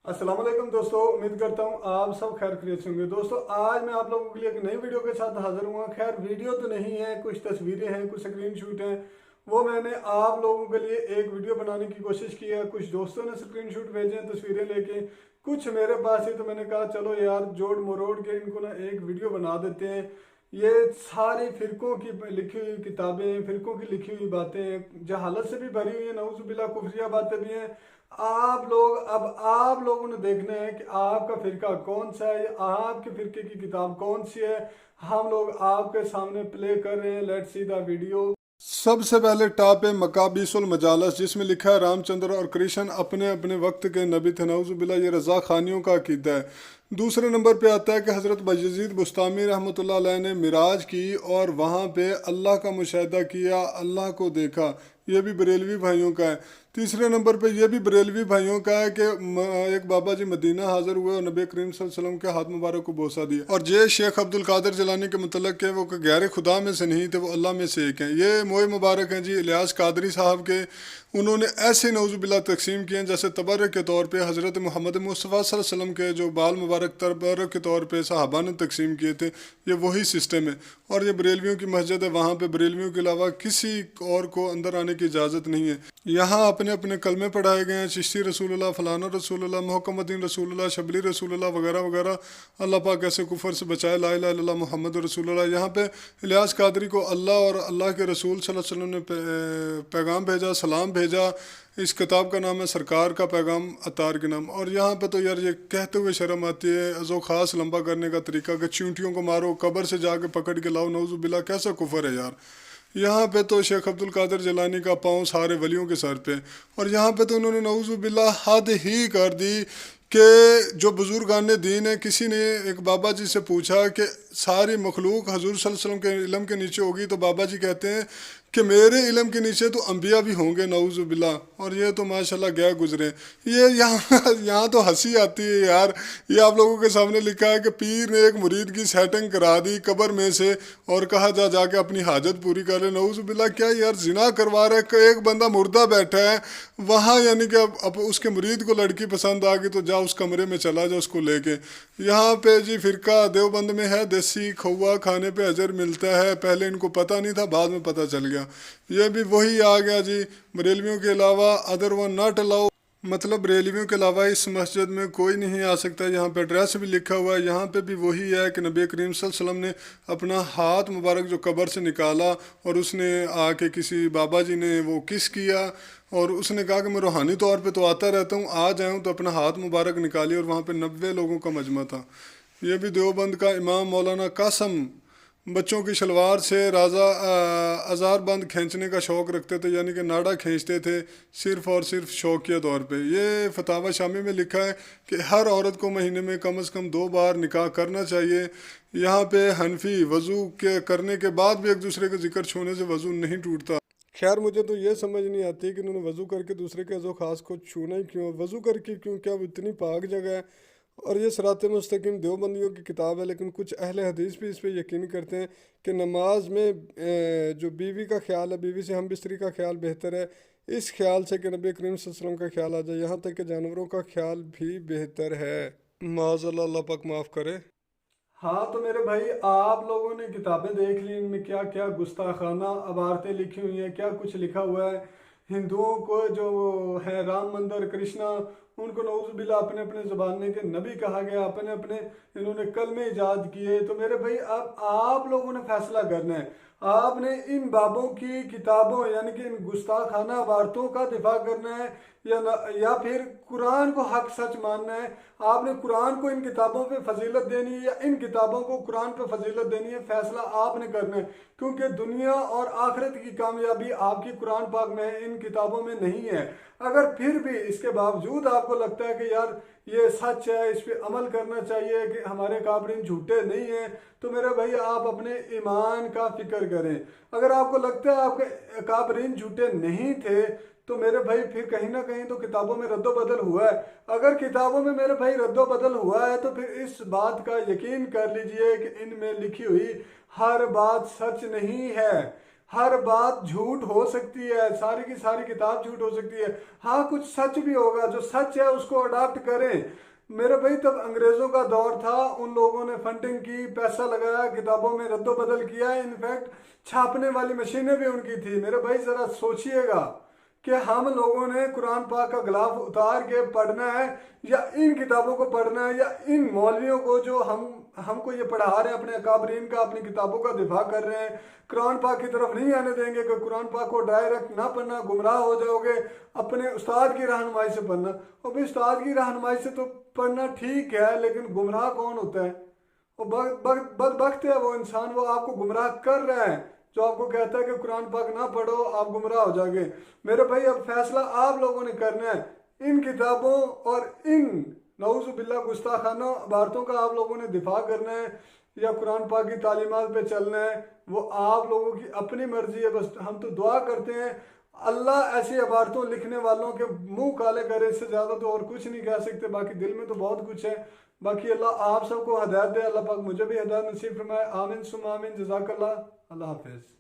अस्सलाम वालेकुम दोस्तों, उम्मीद करता हूँ आप सब खैर खैरियत से होंगे। दोस्तों आज मैं आप लोगों के लिए एक नई वीडियो के साथ हाजिर हुआ। खैर वीडियो तो नहीं है, कुछ तस्वीरें हैं, कुछ स्क्रीनशॉट हैं। वो मैंने आप लोगों के लिए एक वीडियो बनाने की कोशिश की है। कुछ दोस्तों ने स्क्रीनशॉट भेजे हैं तस्वीरें लेके, कुछ मेरे पास ही, तो मैंने कहा चलो यार जोड़ मरोड़ के इनको ना एक वीडियो बना देते हैं। ये सारी फिरकों की लिखी हुई किताबें, फिरकों की लिखी हुई बातें जहालत से भी भरी हुई है, नऊजुबिल्ला कुफरिया बातें भी हैं। आप लोगों ने देखना है कि आपका फिरका कौन सा है, आपके फिरके की किताब कौन सी है। हम लोग आपके सामने प्ले कर रहे हैं। Let's see the video. सबसे पहले टॉप है मकाबीसुल मजालस, जिसमें लिखा है रामचंद्र और कृष्ण अपने अपने वक्त के नबी थे। नऊजुबिल्ला ये रजा खानियों का अकीदा है। दूसरे नंबर पे आता है कि हज़रत बायजीद बुस्तामी रहमतुल्लाह अलैह ने मिराज की और वहाँ पे अल्लाह का मुशाहिदा किया, अल्लाह को देखा। ये भी बरेलवी भाइयों का है। तीसरे नंबर पे ये भी बरेलवी भाइयों का है कि एक बाबा जी मदीना हाजिर हुए और नबी करीम सल्लल्लाहु अलैहि वसल्लम के हाथ मुबारक को बोसा दिया। और ये शेख अब्दुल कादिर जिलानी के मुतल्लक के वो गैर खुदा में से नहीं थे, वो अल्लाह में से एक हैं। ये मोए मुबारक हैं जी इलियास कादरी साहब के। उन्होंने ऐसे नौजुबिल्ला तकसीम किए हैं जैसे तबर्रक के तौर पे हज़रत मोहम्मद मुस्तफ़ा सल्लल्लाहु अलैहि वसल्लम के जो बाल मुबारक तबर्रक के तौर पे सहाबा ने तकसीम किए थे। ये वही सिस्टम है। और ये बरेलवियों की मस्जिद है, वहाँ पे बरेलवियों के अलावा किसी और को अंदर आने की इजाज़त नहीं है। यहाँ अपने अपने कलमे पढ़ाए गए हैं, चिश्ती रसूलुल्लाह, फलाना रसूलुल्लाह, मोहम्मदीन रसूलुल्लाह, शबली रसूलुल्लाह वगैरह वगैरह। अल्लाह पाक ऐसे कुफर से बचाए, ला इलाहा इल्लल्लाह मोहम्मद रसूलुल्लाह। यहाँ पे इलियास कादरी को अल्लाह और अल्लाह के रसूल सल्लल्लाहु अलैहि वसल्लम ने पैगाम भेजा, सलाम भेजा। इस किताब का नाम है सरकार का पैगाम अतार के नाम। और यहाँ पे तो यार ये कहते हुए शर्म आती है, जो ख़ास लंबा करने का तरीका कि चींटियों को मारो, कब्र से जाके पकड़ के लाओ। नऊजुबिल्ला कैसा कुफर है यार। यहाँ पे तो शेख अब्दुल कादिर जिलानी का पाँव सारे वलियों के सर पे। और यहाँ पे तो उन्होंने नऊजुबिल्ला हद ही कर दी कि जो बुजुर्गान दीन है, किसी ने एक बाबा जी से पूछा कि सारी मखलूक हजूर सल्लल्लाहु अलैहि वसल्लम के इल्म के नीचे होगी, तो बाबा जी कहते हैं कि मेरे इल्म के नीचे तो अम्बिया भी होंगे नऊजुबिल्ला। और ये तो माशाल्लाह गया गुजरे। ये यहाँ तो हंसी आती है यार। ये आप लोगों के सामने लिखा है कि पीर ने एक मुरीद की सेटिंग करा दी कब्र में से और कहा जा जाके अपनी हाजत पूरी कर ले। नऊजुबिल्ला क्या यार जिना करवा रहा है कि एक बंदा मुर्दा बैठा है वहाँ, यानी कि अब उसके मुरीद को लड़की पसंद आ गई तो जा उस कमरे में चला जा उसको लेके। यहाँ पे जी फिरका देवबंद में है, देसी खौआ खाने पे अजर मिलता है। पहले इनको पता नहीं था, बाद में पता चल गया। ये भी वही आ गया जी, बरेलवियों के अलावा अदर वन नॉट अलाउ, मतलब बरेलवियों के अलावा इस मस्जिद में कोई नहीं आ सकता। यहाँ पे एड्रेस भी लिखा हुआ है। यहाँ पे भी वही है कि नबी करीम सल्लल्लाहु अलैहि वसल्लम ने अपना हाथ मुबारक जो कब्र से निकाला और उसने आके किसी बाबा जी ने वो किस किया और उसने कहा कि मैं रूहानी तौर पे तो आता रहता हूँ, आ जाऊँ तो अपना हाथ मुबारक निकालिए। और वहाँ पे 90 लोगों का मजमा था। ये भी देवबंद का इमाम मौलाना कासम बच्चों की शलवार से राजा अजार बंद खींचने का शौक़ रखते थे, यानी कि नाड़ा खींचते थे सिर्फ़ और सिर्फ शौकिया तौर पे। ये फतावा शामी में लिखा है कि हर औरत को महीने में कम से कम 2 बार निकाह करना चाहिए। यहाँ पे हनफी वज़ू के करने के बाद भी एक दूसरे के जिक्र छूने से वज़ू नहीं टूटता। खैर मुझे तो ये समझ नहीं आती कि उन्होंने वज़ू करके दूसरे के अज़ो ख़ास को छूना ही क्यों, वज़ू करके क्यों, क्या वो इतनी पाक जगह है। और ये सिरात मुस्तकीम देवबंदियों की किताब है, लेकिन कुछ अहले हदीस भी इस पर यकीन करते हैं कि नमाज में जो बीवी का ख्याल है, बीवी से हम बिस्तरी का ख्याल बेहतर है इस ख्याल से कि नबी करीम सल्लल्लाहु अलैहि वसल्लम का ख्याल आ जाए। यहाँ तक कि जानवरों का ख्याल भी बेहतर है। माज़अल्लाह, अल्लाह पाक माफ़ करे। हाँ तो मेरे भाई, आप लोगों ने किताबें देख ली, इनमें क्या क्या गुस्ताखाना अबारतें लिखी हुई हैं, क्या कुछ लिखा हुआ है। हिंदुओं को जो है राम मंदिर, कृष्णा, उनको नऊजुबिल्ला अपने अपने ज़बान के नबी कहा गया, अपने अपने इन्होंने कलमे ईजाद किए। तो मेरे भाई अब आप लोगों ने फैसला करना है। आपने इन बाबों की किताबों यानी कि इन गुस्ताखाना अबारतों का दिफा करना है या फिर कुरान को हक सच मानना है। आपने कुरान को इन किताबों पे फजीलत देनी है या इन किताबों को कुरान पे फजीलत देनी है, फैसला आपने करना है। क्योंकि दुनिया और आखिरत की कामयाबी आपकी कुरान पाक में है, इन किताबों में नहीं है। अगर फिर भी इसके बावजूद आपको लगता है कि यार ये सच है, इस पर अमल करना चाहिए, कि हमारे काबरीन झूठे नहीं हैं, तो मेरे भाई आप अपने ईमान का फिक्र करें। अगर आपको लगता है आपके काबरीन झूठे नहीं थे तो मेरे भाई फिर कहीं ना कहीं तो किताबों में रद्दो बदल हुआ है। अगर किताबों में मेरे भाई रद्दो बदल हुआ है तो फिर इस बात का यकीन कर लीजिए कि इनमें लिखी हुई हर बात सच नहीं है। हर बात झूठ हो सकती है, सारी की सारी किताब झूठ हो सकती है। हाँ, कुछ सच भी होगा, जो सच है उसको अडॉप्ट करें। मेरे भाई तब अंग्रेजों का दौर था, उन लोगों ने फंडिंग की, पैसा लगाया, किताबों में रद्दो बदल किया, इनफैक्ट छापने वाली मशीनें भी उनकी थी। मेरे भाई जरा सोचिएगा कि हम लोगों ने कुरान पाक का गिलाफ उतार के पढ़ना है, या इन किताबों को पढ़ना है, या इन मौलवियों को जो हमको ये पढ़ा रहे हैं, अपने अकाबरीन का, अपनी किताबों का दिफा कर रहे हैं, कुरान पाक की तरफ नहीं आने देंगे कि कुरान पाक को डायरेक्ट ना पढ़ना, गुमराह हो जाओगे, अपने उस्ताद की रहनुमाई से पढ़ना। और भाई उस्ताद की रहनुमाई से तो पढ़ना ठीक है, लेकिन गुमराह कौन होता है? वो बदबख्त है वो इंसान, वो आपको गुमराह कर रहा है, जो आपको कहता है कि कुरान पाक ना पढ़ो आप गुमराह हो जाओगे। मेरे भाई अब फैसला आप लोगों ने करना है, इन किताबों और इन नऊज़ुबिल्लाह गुस्ताखाना इबारतों का आप लोगों ने दिफा करना है, या कुरान पाक की तालीमात पे चलना है, वो आप लोगों की अपनी मर्जी है। बस हम तो दुआ करते हैं अल्लाह ऐसी इबारतों लिखने वालों के मुंह काले करे, इससे ज़्यादा तो और कुछ नहीं कह सकते। बाकी दिल में तो बहुत कुछ है। बाकी अल्लाह आप सबको हदायत दे, अल्लाह पाक मुझे भी हदायत नसीब फरमाए। आमीन सुम आमीन, जज़ाकल्लाह, अल्लाह हाफिज़।